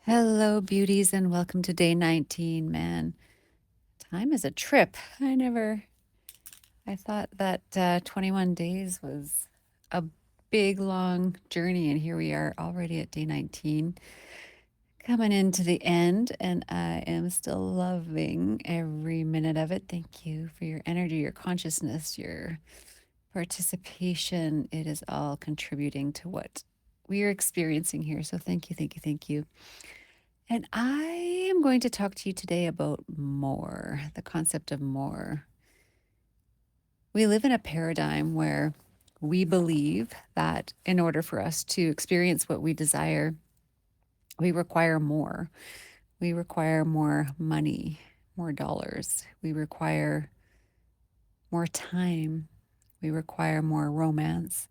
Hello, beauties, and welcome to day 19. Man, time is a trip. I thought that 21 days was a big, long journey, and here we are already at day 19, coming into the end, and I am still loving every minute of it. Thank you for your energy, your consciousness, your participation. It is all contributing to what we are experiencing here. So thank you, thank you, thank you. And I am going to talk to you today about more, the concept of more. We live in a paradigm where we believe that in order for us to experience what we desire, we require more. We require more money, more dollars. We require more time. We require more romance.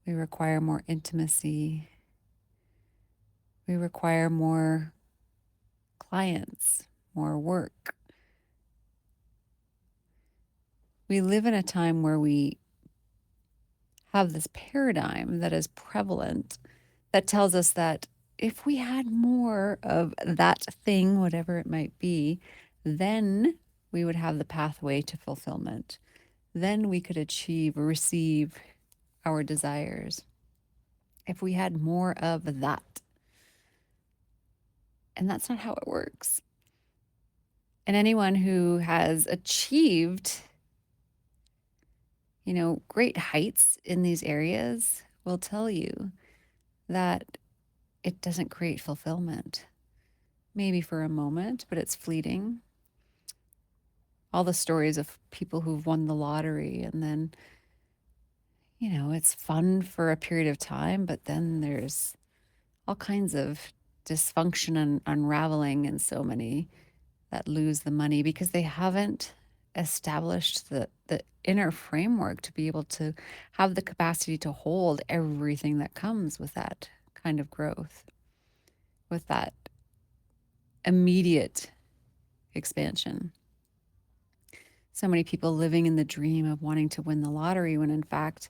We require more intimacy. We require more clients, more work. We live in a time where we have this paradigm that is prevalent that tells us that if we had more of that thing, whatever it might be, then we would have the pathway to fulfillment. Then we could achieve or receive our desires. If we had more of that. And that's not how it works. And anyone who has achieved, great heights in these areas will tell you that it doesn't create fulfillment. Maybe for a moment, but it's fleeting. All the stories of people who've won the lottery and then, it's fun for a period of time, but then there's all kinds of dysfunction and unraveling, and so many that lose the money because they haven't established the inner framework to be able to have the capacity to hold everything that comes with that kind of growth, with that immediate expansion. So many people living in the dream of wanting to win the lottery when in fact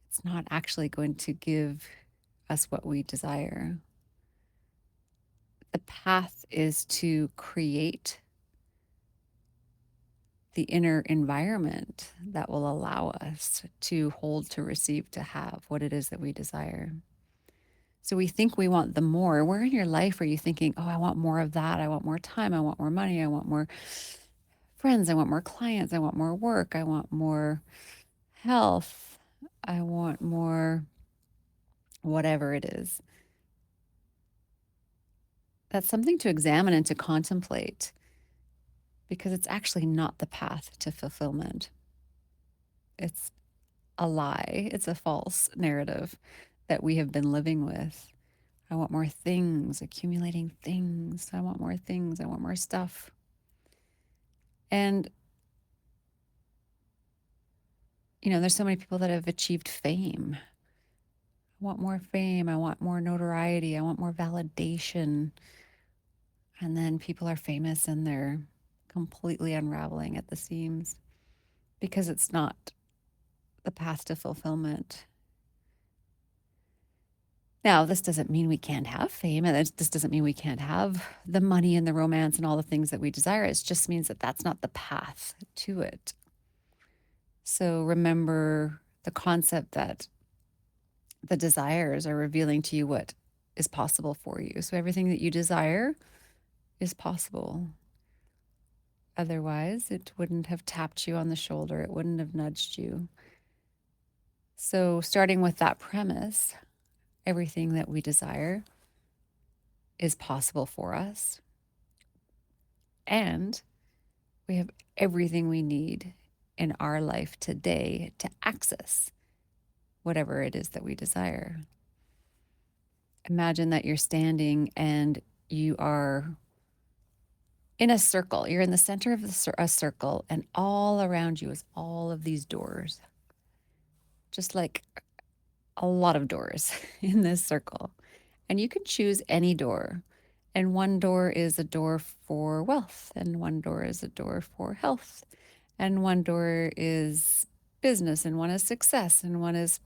it's not actually going to give us what we desire. The path is to create the inner environment that will allow us to hold, to receive, to have what it is that we desire. So we think we want the more. Where in your life are you thinking, oh, I want more of that. I want more time. I want more money. I want more friends. I want more clients. I want more work. I want more health. I want more, whatever it is. That's something to examine and to contemplate because it's actually not the path to fulfillment. It's a lie, it's a false narrative that we have been living with. I want more things, accumulating things. I want more things. I want more stuff. And, there's so many people that have achieved fame. I want more fame. I want more notoriety. I want more validation. And then people are famous and they're completely unraveling at the seams because it's not the path to fulfillment. Now, this doesn't mean we can't have fame, and this doesn't mean we can't have the money and the romance and all the things that we desire. It just means that that's not the path to it. So remember the concept that the desires are revealing to you what is possible for you. So everything that you desire is possible. Otherwise, it wouldn't have tapped you on the shoulder. It wouldn't have nudged you. So starting with that premise, everything that we desire is possible for us. And we have everything we need in our life today to access whatever it is that we desire. Imagine that you're standing and you are in a circle. You're in the center of a circle, and all around you is all of these doors, just like a lot of doors in this circle. And you can choose any door. And one door is a door for wealth, and one door is a door for health, and one door is business, and one is success, and one is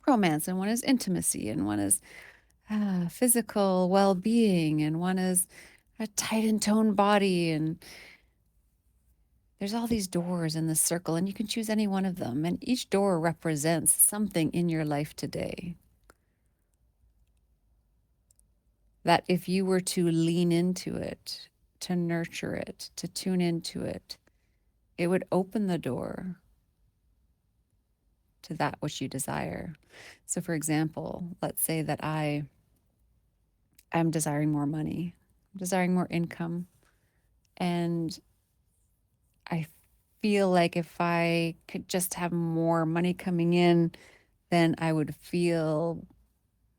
romance, and one is intimacy, and one is physical well-being, and one is a tight and toned body. And there's all these doors in this circle, and you can choose any one of them. And each door represents something in your life today that if you were to lean into it, to nurture it, to tune into it, it would open the door to that which you desire. So, for example, let's say that I am desiring more money, desiring more income, and I feel like if I could just have more money coming in, then I would feel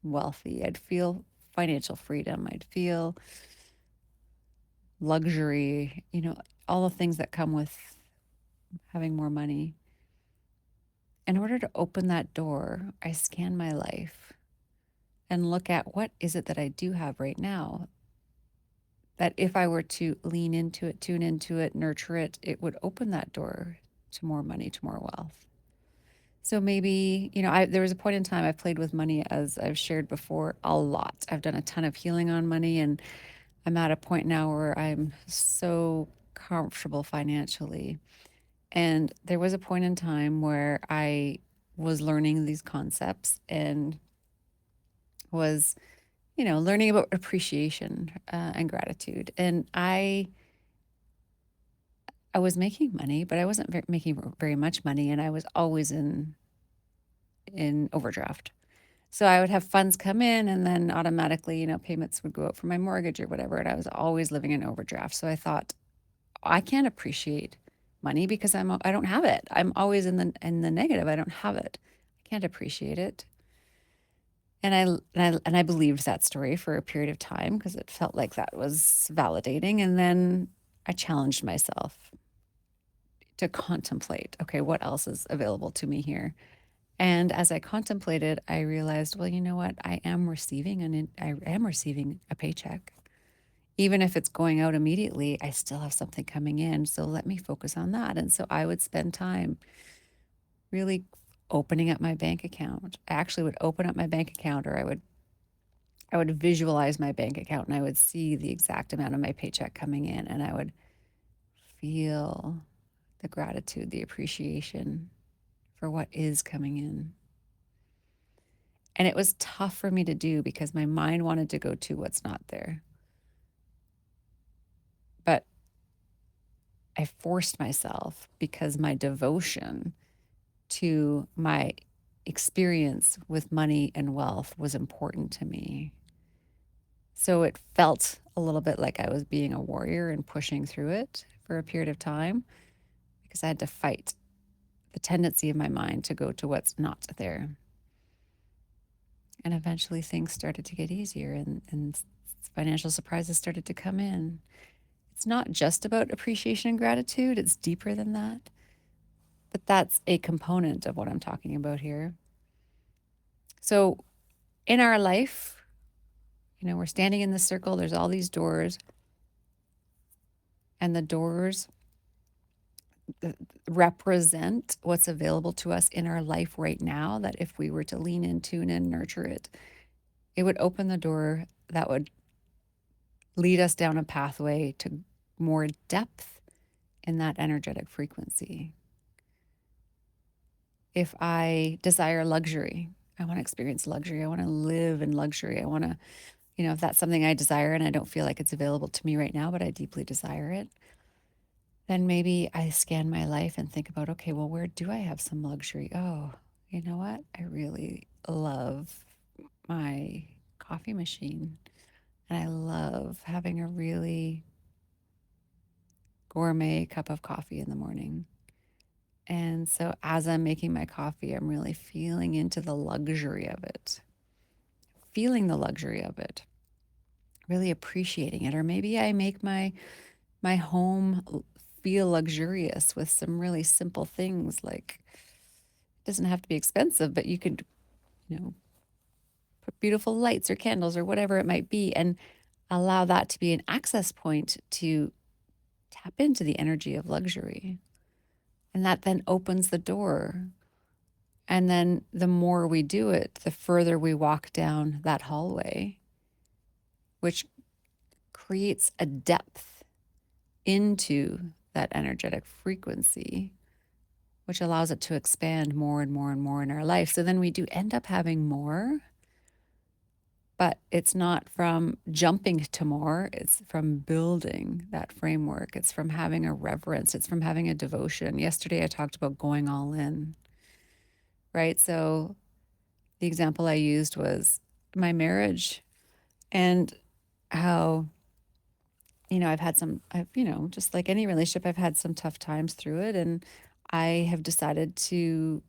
wealthy. I'd feel financial freedom. I'd feel luxury, all the things that come with having more money. In order to open that door, I scan my life and look at what is it that I do have right now that if I were to lean into it, tune into it, nurture it, it would open that door to more money, to more wealth. So maybe, there was a point in time I played with money, as I've shared before, a lot. I've done a ton of healing on money, and I'm at a point now where I'm so comfortable financially. And there was a point in time where I was learning these concepts and was, learning about appreciation and gratitude. And I was making money, but I wasn't making very much money, and I was always in overdraft. So I would have funds come in, and then automatically, payments would go out for my mortgage or whatever, and I was always living in overdraft. So I thought, I can't appreciate money because I don't have it. I'm always in the negative. I don't have it. I can't appreciate it. And I believed that story for a period of time because it felt like that was validating. And then I challenged myself to contemplate, okay, what else is available to me here? And as I contemplated, I realized, well, you know what? I am receiving a paycheck. Even if it's going out immediately, I still have something coming in. So let me focus on that. And so I would spend time really opening up my bank account. I actually would open up my bank account, or I would visualize my bank account, and I would see the exact amount of my paycheck coming in, and I would feel the gratitude, the appreciation for what is coming in. And it was tough for me to do because my mind wanted to go to what's not there. But I forced myself because my devotion to my experience with money and wealth was important to me. So it felt a little bit like I was being a warrior and pushing through it for a period of time because I had to fight the tendency of my mind to go to what's not there. And eventually things started to get easier, and financial surprises started to come in. It's not just about appreciation and gratitude, it's deeper than that. But that's a component of what I'm talking about here. So in our life, we're standing in the circle, there's all these doors, and the doors represent what's available to us in our life right now. That if we were to lean in, tune in, nurture it, it would open the door that would lead us down a pathway to more depth in that energetic frequency. If I desire luxury, I want to experience luxury. I want to live in luxury. I want to, if that's something I desire and I don't feel like it's available to me right now, but I deeply desire it, then maybe I scan my life and think about, okay, well, where do I have some luxury? Oh, you know what? I really love my coffee machine. And I love having a really gourmet cup of coffee in the morning. And so as I'm making my coffee, I'm really feeling into the luxury of it, feeling the luxury of it, really appreciating it. Or maybe I make my home feel luxurious with some really simple things, like it doesn't have to be expensive, but you could, you know, put beautiful lights or candles or whatever it might be, and allow that to be an access point to tap into the energy of luxury. And that then opens the door And then the more we do it, the further we walk down that hallway, which creates a depth into that energetic frequency, which allows it to expand more and more and more in our life. So then we do end up having more, but it's not from jumping to more. It's from building that framework. It's from having a reverence. It's from having a devotion. Yesterday, I talked about going all in, right? So the example I used was my marriage and how, I've had just like any relationship, I've had some tough times through it. And I have decided to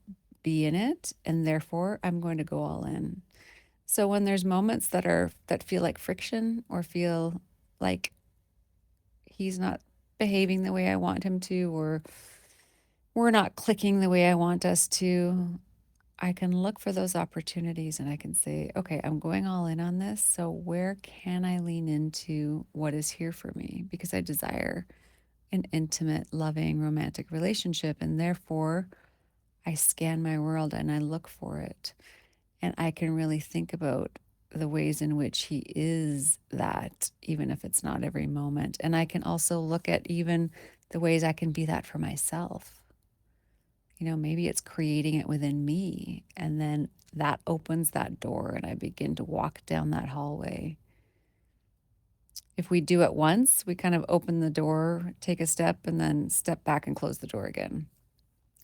be in it. And therefore, I'm going to go all in. So when there's moments that feel like friction or feel like he's not behaving the way I want him to, or we're not clicking the way I want us to, I can look for those opportunities and I can say, okay, I'm going all in on this. So where can I lean into what is here for me? Because I desire an intimate, loving, romantic relationship. And therefore, I scan my world and I look for it. And I can really think about the ways in which he is that, even if it's not every moment. And I can also look at even the ways I can be that for myself. Maybe it's creating it within me. And then that opens that door and I begin to walk down that hallway. If we do it once, we kind of open the door, take a step, and then step back and close the door again.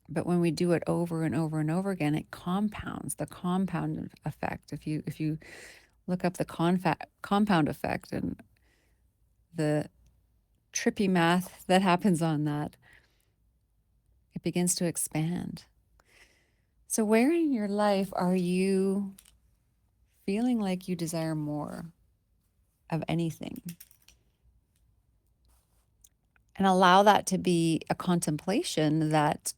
But when we do it over and over and over again, it compounds the compound effect. If you look up the compound effect and the trippy math that happens on that, it begins to expand. So where in your life are you feeling like you desire more of anything? And allow that to be a contemplation that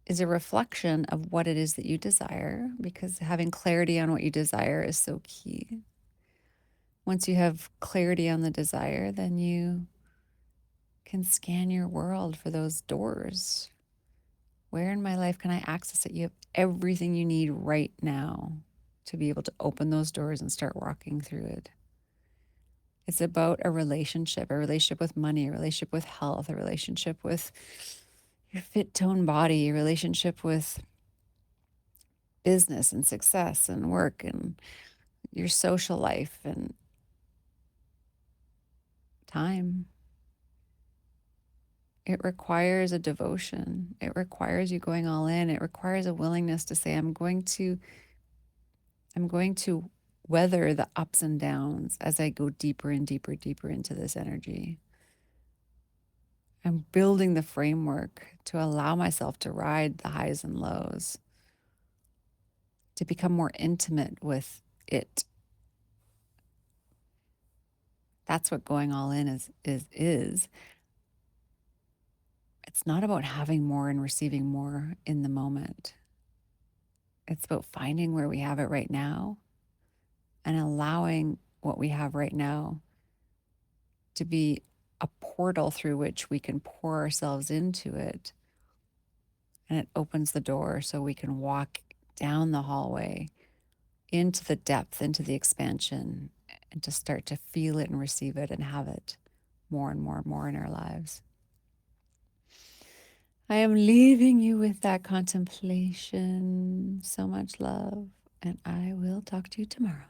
is a reflection of what it is that you desire, because having clarity on what you desire is so key. Once you have clarity on the desire, then you can scan your world for those doors. Where in my life can I access it? You have everything you need right now to be able to open those doors and start walking through it. It's about a relationship with money, a relationship with health, a relationship with your fit toned body, a relationship with business and success and work and your social life and time. It requires a devotion. It requires you going all in. It requires a willingness to say, I'm going to weather the ups and downs as I go deeper and deeper, deeper into this energy. I'm building the framework to allow myself to ride the highs and lows, to become more intimate with it. That's what going all in is. It's not about having more and receiving more in the moment. It's about finding where we have it right now and allowing what we have right now to be a portal through which we can pour ourselves into it. And it opens the door so we can walk down the hallway into the depth, into the expansion, and to start to feel it and receive it and have it more and more and more in our lives. I am leaving you with that contemplation. So much love, and I will talk to you tomorrow.